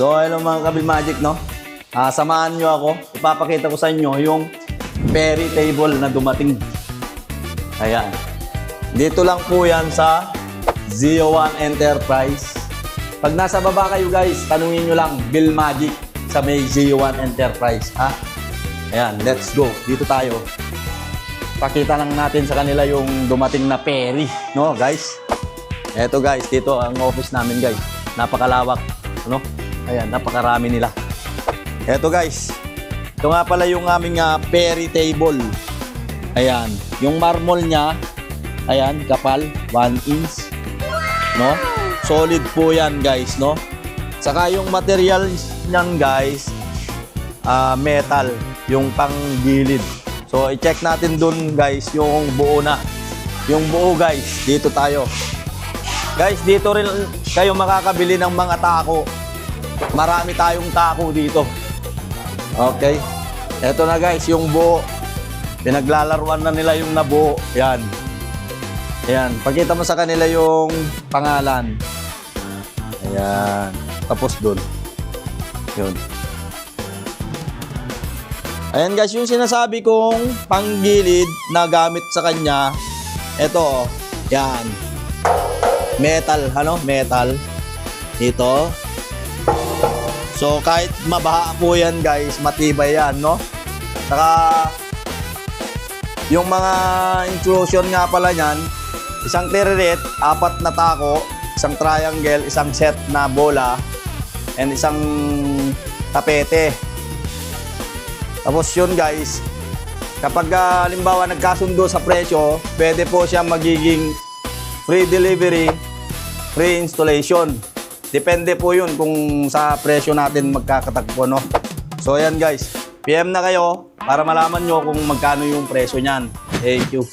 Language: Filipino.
So, hello mga Kabil Magic, no? Samahan nyo ako. Ipapakita ko sa inyo yung Perry table na dumating. Ayan. Dito lang po yan sa Zeo1 Enterprise. Pag nasa baba kayo guys, tanungin nyo lang Bill Magic sa may Zeo1 Enterprise. Ha? Ayan, let's go. Dito tayo. Pakita lang natin sa kanila yung dumating na Perry. No, guys? Eto guys, dito ang office namin guys. Napakalawak. Ano? Ayan, napakarami nila. Eto guys. Ito nga pala yung aming Perry table. Ayan. Yung marble niya, ayan, kapal. 1 inch. No? Solid po yan guys, no? Saka yung materials niyan guys, metal. Yung panggilid. So, i-check natin dun guys yung buo na. Yung buo guys, dito tayo. Guys, dito rin kayo makakabili ng mga tako. Marami tayong tako dito. Okay. Eto na guys, yung buo. Pinaglalaruan na nila yung nabuo. Yan. Ayan. Pakita mo sa kanila yung pangalan. Ayan. Tapos dun. Yun. Ayan guys, yung sinasabi kong panggilid na gamit sa kanya. Eto. Yan. Metal. Ano? Metal. Dito. So, kahit mabaha po yan, guys, matibay yan, no? Saka, yung mga intrusion nga pala niyan, isang tiririt, 4 na tako, isang triangle, isang set na bola, and isang tapete. Tapos yun, guys, kapag halimbawa nagkasundo sa presyo, pwede po siya magiging free delivery, free installation. Depende po yun kung sa presyo natin magkakatagpo, no? So, ayan guys. PM na kayo para malaman nyo kung magkano yung presyo niyan. Thank you.